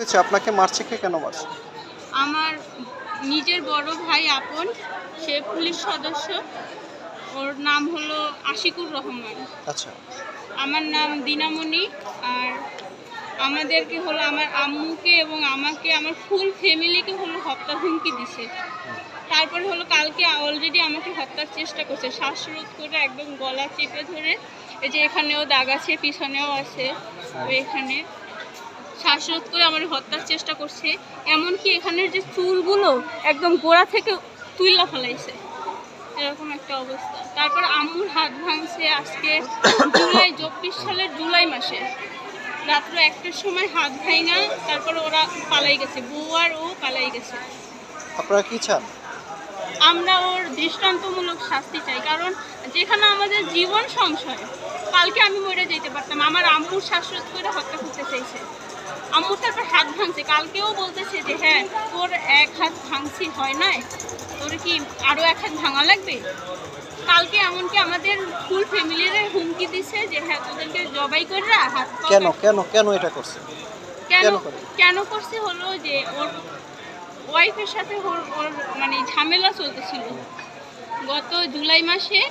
হয়েছে? আপনাকে মারছে কে, কেন মারছে? আমার নিজের বড় ভাই আপন, সে পুলিশ সদস্য। ওর নাম হলো আশিকুর রহমান। আচ্ছা। আমার নাম দিনামণি। আর আমাদেরকে হলো আমার আম্মুকে এবং আমাকে, আমার ফুল ফ্যামিলিকে হলো হত্যার হুমকি দিছে। তারপরে হলো কালকে অলরেডি আমাকে হত্যার চেষ্টা করছে, শ্বাসরোধ করে একদম গলা চেপে ধরে। এই যে এখানেও দাগ আছে, পিছনেও আছে, এখানে শ্বাসরোধ করে আমার হত্যার চেষ্টা করছে। এমনকি এখানের যে চুলগুলো একদম গোড়া থেকে তুইলা ফেলাইছে, এরকম একটা অবস্থা। তারপর আম্মুর হাত ভাঙছে আজকে 24 সালের জুলাই মাসে রাত্র 1টার সময় হাত ভাঙা। তারপর ওরা পালাই গেছে, বউ আর ও পালাই গেছে। আপনারা কি চান? আমরা ওর দৃষ্টান্তমূলক শাস্তি চাই, কারণ যেখানে আমাদের জীবন সংশয়। কালকে আমি মরে যেতে পারতাম, আমার আম্মুর শ্বাসরোধ করে হত্যা করতে চাইছে। আম্মুর তারপর হাত ভাঙছে, কালকেও বলতেছে যে হ্যাঁ তোর এক হাত ভাঙছি হয় নাই, তোর কি আরও এক হাত ভাঙা লাগবে। কালকে এমনকি আমাদের ফুল ফ্যামিলির হুমকি দিছে যে হ্যাঁ তোদেরকে জবাই করে হাত। কেন কেন কেন এটা করছে? কেন করছে হলো যে ওর ওয়াইফের সাথে ওর মানে ঝামেলা চলতেছিল। গত জুলাই মাসে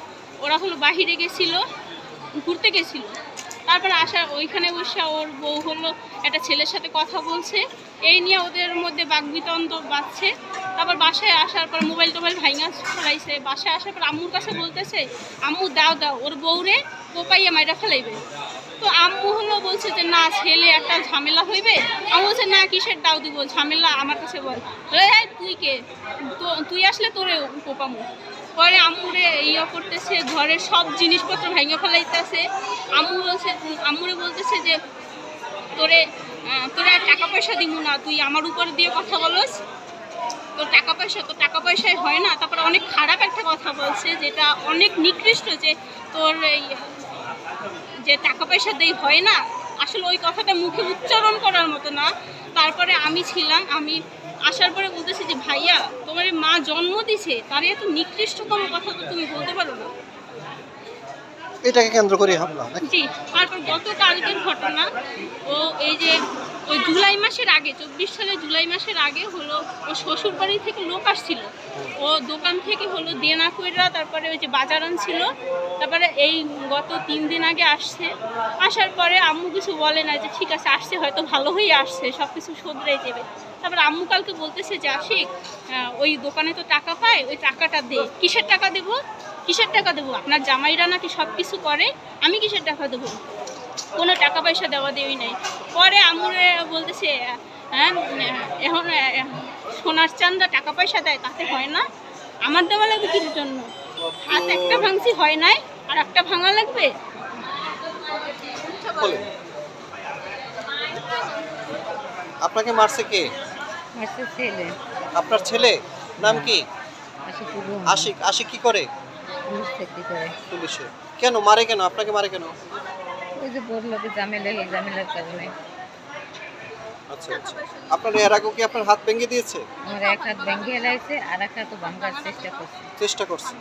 ওরা হলো বাহিরে গেছিল, ঘুরতে গেছিল। তারপর ওইখানে বসে ওর বউ হলো একটা ছেলের সাথে কথা বলছে, এই নিয়ে ওদের মধ্যে বাকবিতন্ড বাজছে। তারপর বাসায় আসার পর মোবাইল টোবাইল ভাঙা ফেলাইছে। বাসায় আসার পর আম্মুর কাছে বলতেছে আম্মু দাও দাও, ওর বউরে কোপাইয়া মাইরা ফেলাইবে। তো আম্মু হলো বলছে যে না, ছেলে একটা ঝামেলা হইবে। আম্মু বলছে না, কিসের দাও দিব, ঝামেলা আমার কাছে বল। তুই কে, তুই আসলে তোরে কোপামু। পরে আম্মুরে করতেছে, ঘরের সব জিনিসপত্র ভেঙে ফেলাইতেছে। আম্মুরে বলতেছে যে তোরে আর টাকা পয়সা দিব না, তুই আমার উপর দিয়ে কথা বলস, তোর টাকা পয়সায় হয় না। তারপরে অনেক খারাপ একটা কথা বলছে, যেটা অনেক নিকৃষ্ট, যে তোর যে টাকা পয়সা দেই হয় না। আসলে ওই কথাটা মুখে উচ্চারণ করার মতো না। তারপরে আমি আসার পরে বলতেছি যে ভাইয়া তোমার মা জন্ম দিছে, তার এত নিকৃষ্টতম কথা তো তুমি বলতে পারো না। এটাকে কেন্দ্র করে হামলা? জি। তারপর গতকালকের ঘটনা, ও এই যে ওই জুলাই মাসের আগে, 24 সালের জুলাই মাসের আগে হলো ও শ্বশুর বাড়ি থেকে লোক আসছিল। ও দোকান থেকে হলো দেনা কইরা তারপরে ওই যে বাজার আনছিল। তারপরে এই গত 3 দিন আগে আসছে। আসার পরে আম্মু কিছু বলে না, যে ঠিক আছে আসছে, হয়তো ভালো হয়ে আসছে, সব কিছু শোধরাই দেবে। তারপর আম্মু কালকে বলতেছে যে আশিক, ওই দোকানে তো টাকা পায়, ওই টাকাটা দে। কিসের টাকা দেবো? কিসের টাকা দেবো? আপনার জামাইরা নাকি সব কিছু করে, আমি কিসের টাকা দেবো? কোনো টাকা পয়সা দেওয়া দেওয়াই নাই। পরে আম্মুরে বলতেছে হ্যাঁ এখন সোনার চান্দা টাকা পয়সা দেয়, তাতে হয় না, আমার দেওয়া লাগবে কিসের জন্য? হাত একটা ভাঙছি হয় নাই, আর একটা ভাঙা লাগবে। আপনাকে মারছে কে? ছেলে। আপনার ছেলে নাম কি? আশিক। আশিক কি করে? পুলিশে। কেন মারে, কেন আপনাকে মারে কেন? ওই যে বললো যে ঝামেলার কারণে। আচ্ছা আচ্ছা। আপনার এর আগে কি আপনার হাত ভেঙে দিয়েছে? আমার এক হাত ভেঙে এলাইছে, আর এক হাত ভাঙার চেষ্টা করছে।